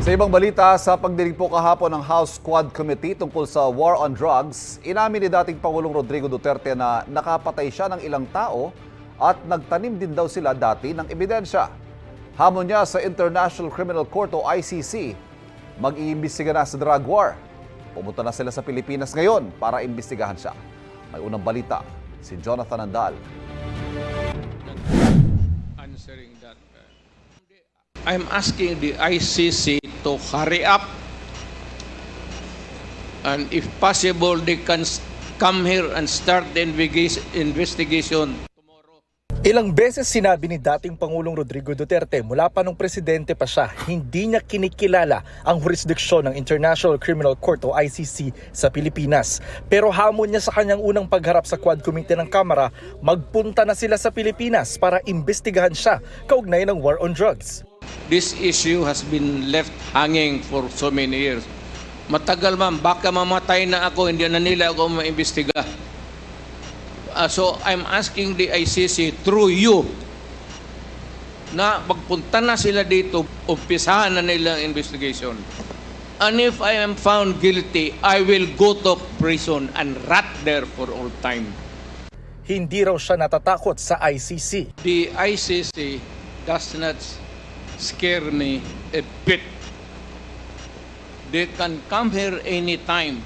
Sa ibang balita, sa pagdinig po kahapon ng House Quad Committee tungkol sa war on drugs, inamin ni dating Pangulong Rodrigo Duterte na nakapatay siya ng ilang tao at nagtanim din daw sila dati ng ebidensya. Hamon niya sa International Criminal Court o ICC, mag-iimbestiga na sa drug war. Pumunta na sila sa Pilipinas ngayon para imbestigahan siya. May unang balita, si Jonathan Andal. I'm asking the ICC to hurry up, and if possible, they can come here and start the investigation tomorrow. Ilang beses sinabi ni dating Pangulong Rodrigo Duterte mula pa nung presidente pa siya, hindi niya kinikilala ang jurisdiksyon ng International Criminal Court o ICC sa Pilipinas. Pero hamon niya sa kanyang unang pagharap sa Quad Committee ng Kamara, magpunta na sila sa Pilipinas para imbestigahan siya kaugnay ng war on drugs. This issue has been left hanging for so many years. Matagal man, baka mamatay na ako, hindi na nila ako maimbestiga. So I'm asking the ICC through you na magpunta na sila dito, umpisahan na nila ang investigation. And if I am found guilty, I will go to prison and rot there for all time. Hindi raw siya natatakot sa ICC. The ICC does not scare me a bit. They can come here anytime.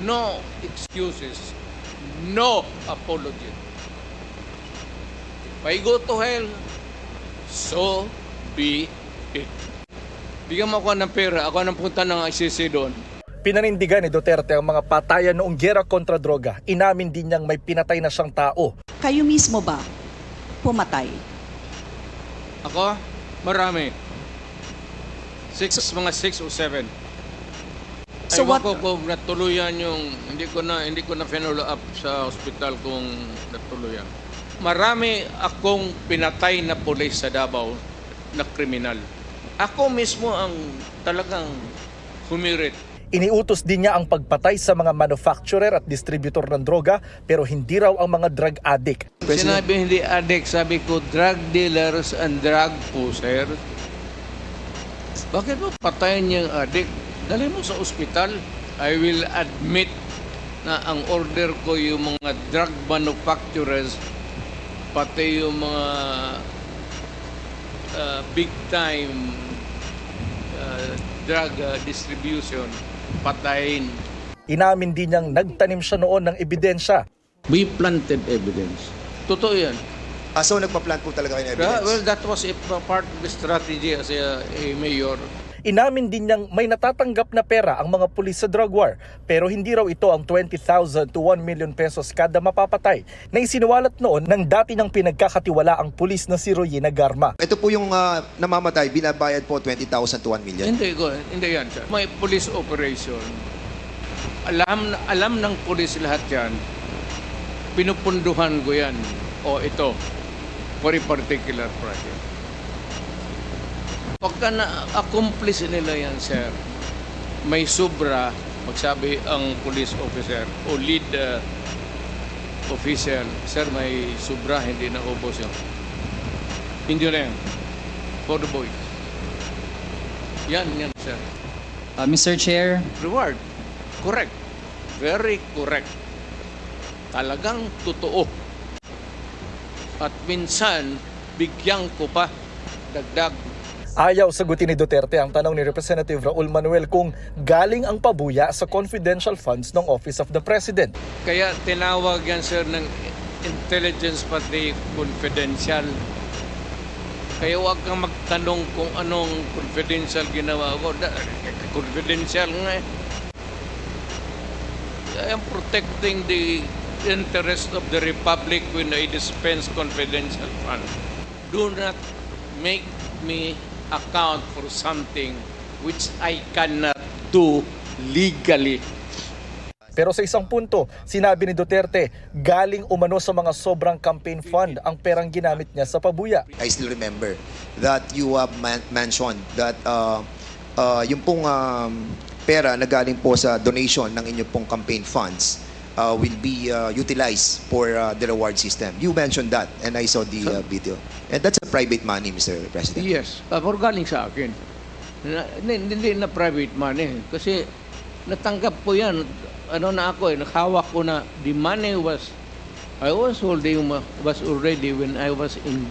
No excuses. No apology. If I go to hell, so be it. Bigyan mo ako ng pera, ako nang punta ng ICC doon. Pinanindigan ni Duterte ang mga patayan noong giyera kontra droga. Inamin din niyang may pinatay na siyang tao. Kayo mismo ba pumatay? Ako? Marami. Mga 6 o 7. So Aywan what? ko kung natuluyan yung, hindi ko na follow up sa ospital kung natuluyan. Marami akong pinatay na pulis sa Davao na kriminal. Ako mismo ang talagang humirit. Iniutos din niya ang pagpatay sa mga manufacturer at distributor ng droga pero hindi raw ang mga drug addict. Sinabi hindi addict, sabi ko drug dealers and drug pusher. Bakit mo patayin yung addict? Dali mo sa ospital. I will admit na ang order ko yung mga drug manufacturers, pati yung mga big time drug distribution, patayin. Inamin din niyang nagtanim siya noon ng ebidensya. We planted evidence. Totoo yan. So nagpa-plant po talaga kayo ng evidence? Well, that was a part of the strategy as a mayor. Inamin din niyang may natatanggap na pera ang mga pulis sa drug war pero hindi raw ito ang 20,000 to 1 million pesos kada mapapatay na isiniwalat noon ng dati niyang pinagkakatiwalaang pulis na si Royena Garma. Ito po yung namamatay, binabayad po 20,000 to 1 million? Hindi yan siya. May police operation. Alam ng pulis lahat yan. Pinupunduhan ko yan. O ito, for a particular project. Pagka na-accomplish nila yan, sir, may sobra, magsabi ang police officer o lead official, sir, may sobra, hindi na ubos yun. Hindi na yan. For the boys. Yan, sir. Mr. Chair. Reward. Correct. Very correct. Talagang totoo. At minsan, bigyan ko pa dagdag. Ayaw sagutin ni Duterte ang tanong ni Representative Raul Manuel kung galing ang pabuya sa confidential funds ng Office of the President. Kaya tinawag yan, sir, ng intelligence pati confidential. Kaya huwag kang magtanong kung anong confidential ginawa ko. Confidential nga eh. I am protecting the interest of the Republic when I dispense confidential funds. Do not make me account for something which I cannot do legally. Pero sa isang punto, sinabi ni Duterte, galing umano sa mga sobrang campaign fund ang perang ginamit niya sa pabuya. I still remember that you have mentioned that yung pong pera na galing po sa donation ng inyong pong campaign funds will be utilized for the reward system. You mentioned that and I saw the video. And that's a private money, Mr. President. Yes, galing sa akin. Hindi na private money. Kasi natanggap ko yan. Ano na ako nakahawak ko na the money I was already when I was in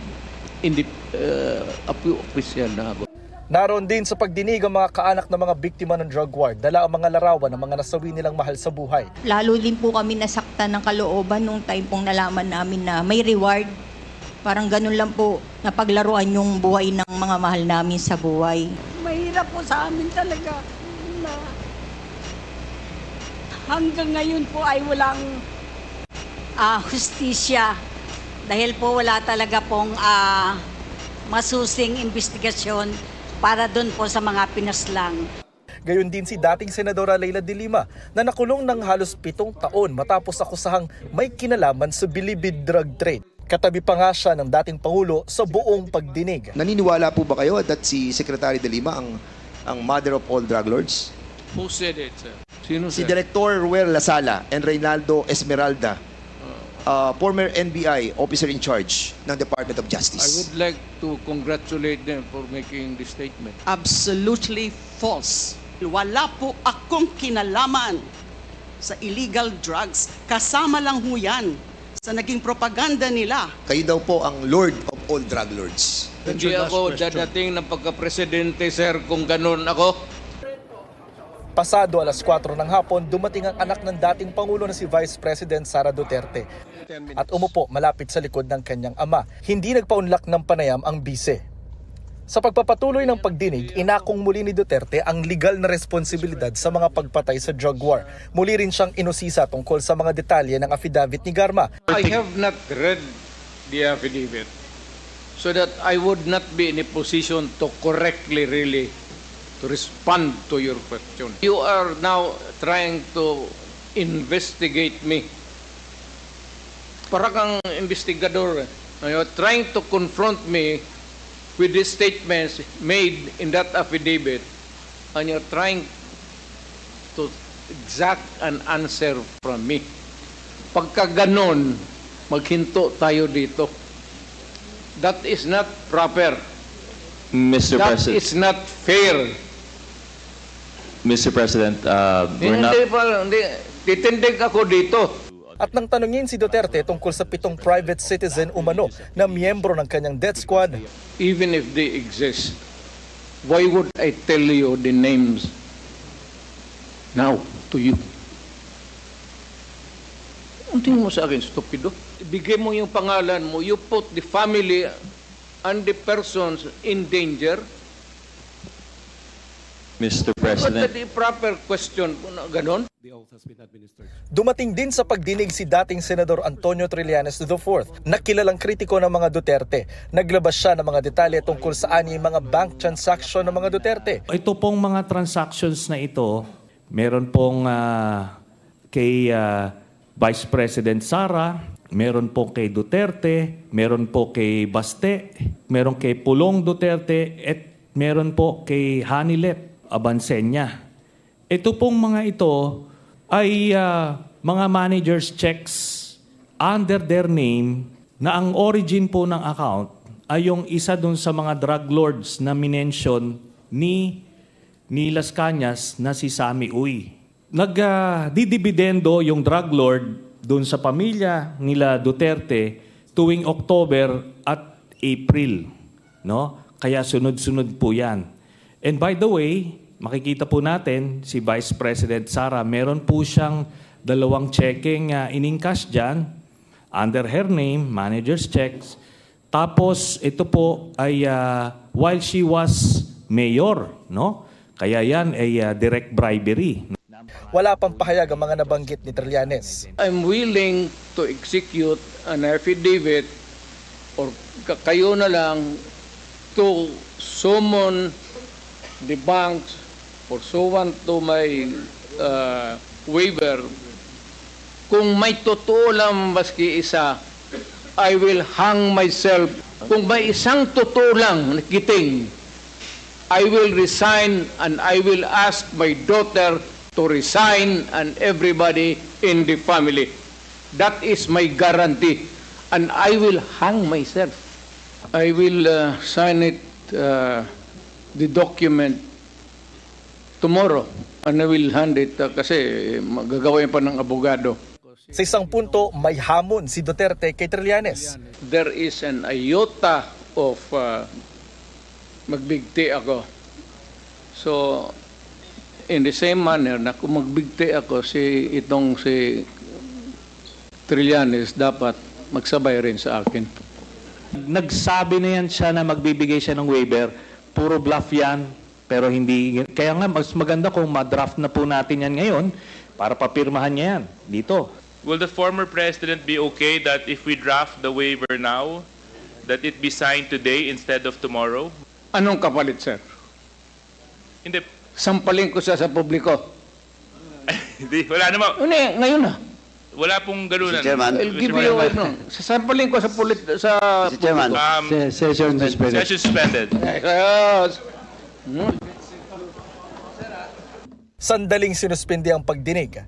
the official na ako. Naroon din sa pagdinig ang mga kaanak ng mga biktima ng drug war, dala ang mga larawan ng mga nasawi nilang mahal sa buhay. Lalo din po kami nasaktan ng kalooban nung time pong nalaman namin na may reward. Parang ganun lang po napaglaruan yung buhay ng mga mahal namin sa buhay. Mahirap po sa amin talaga na hanggang ngayon po ay walang hustisya dahil po wala talaga pong masusing investigasyon para doon po sa mga pinaslang. Gayon din si dating Senadora Leila de Lima na nakulong ng halos 7 taon matapos akusahang may kinalaman sa bilibid drug trade. Katabi pa nga siya ng dating Pangulo sa buong pagdinig. Naniniwala po ba kayo that si Secretary de Lima ang mother of all drug lords? Who said it, sir? Sino, Si sir? Director Ruel Lasala and Reynaldo Esmeralda, former NBI officer in charge ng Department of I Justice. would like to congratulate them for making this statement. Absolutely false. Wala po akong kinalaman sa illegal drugs. Kasama lang ho yan sa naging propaganda nila. Kayo daw po ang Lord of all drug lords. Hindi ako dadating ng pagka-presidente, sir, kung ganun ako. Pasado alas 4 ng hapon, dumating ang anak ng dating Pangulo na si Vice President Sara Duterte at umupo malapit sa likod ng kanyang ama. Hindi nagpaunlak ng panayam ang bise. Sa pagpapatuloy ng pagdinig, inakong muli ni Duterte ang legal na responsibilidad sa mga pagpatay sa drug war. Muli rin siyang inusisa tungkol sa mga detalye ng affidavit ni Garma. I have not read the affidavit so that I would not be in a position to correctly really to respond to your question. You are now trying to investigate me. Para kang investigador. You're trying to confront me with the statements made in that affidavit, and you're trying to exact an answer from me. Pagka ganon, maghinto tayo dito. That is not proper. Mr. That President, is not fair. Mr. President, we're not. Titindig ako dito. At nang tanungin si Duterte tungkol sa 7 private citizen umano na miyembro ng kanyang death squad, Even if they exist, why would I tell you the names now to you? Ang tingin mo sa akin, stupido? Bigay mo yung pangalan mo, you put the family and the persons in danger. Mr. But President, the proper question, ganon? dumating din sa pagdinig si dating Senador Antonio Trillanes IV na kilalang kritiko ng mga Duterte. Naglabas siya ng mga detalye tungkol sa mga bank transaction ng mga Duterte. Ito pong mga transactions na ito, meron pong kay Vice President Sara, meron po kay Duterte, meron po kay Baste, meron kay Pulong Duterte, at meron po kay Hanilet Abansenya. Ito pong mga ito ay mga manager's checks under their name na ang origin po ng account ay yung isa dun sa mga drug lords na minention ni Las Cañas na si Sammy Uy. Nagdidibidendo yung drug lord dun sa pamilya nila Duterte tuwing October at April. No? Kaya sunod-sunod po yan. And by the way, makikita po natin si Vice President Sara, meron po siyang 2 checking in-encash dyan under her name, manager's checks. Tapos ito po ay while she was mayor, no? Kaya yan ay direct bribery. Wala pang pahayag ang mga nabanggit ni Trillanes. I'm willing to execute an affidavit or kayo na lang to summon the banks pursuant to my waiver. Kung may totoo lang maski isa, I will hang myself. Kung may isang totoo lang nakiting, I will resign and I will ask my daughter to resign and everybody in the family. That is my guarantee. And I will hang myself. I will sign it, the document tomorrow, and I will hand it kasi gagawin pa ng abogado. Sa isang punto, may hamon si Duterte kay Trillanes. There is an iota of magbigti ako. So, in the same manner na kung magbigti ako si Trillanes, dapat magsabay rin sa akin. Nagsabi na yan siya na magbibigay siya ng waiver. Puro bluff yan, pero hindi. Kaya nga, mas maganda kung ma-draft na po natin yan ngayon para papirmahan niya yan dito. Will the former president be okay that if we draft the waiver now, that it be signed today instead of tomorrow? Anong kapalit, sir? Hindi. Sampalin ko siya sa publiko. Hindi, wala naman. Ngayon na. Wala pong ganunan. Mr. Chairman. I'll give you sasampalin ko sa Mr. Chairman. Session suspended. Sandaling sinuspindi ang pagdinig.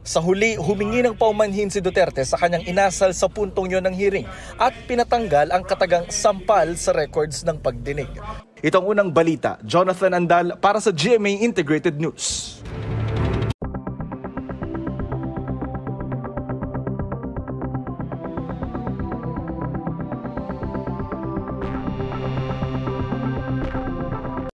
Sa huli, humingi ng paumanhin si Duterte sa kanyang inasal sa puntong yon ng hearing at pinatanggal ang katagang sampal sa records ng pagdinig. Ito ang unang balita. Jonathan Andal para sa GMA Integrated News.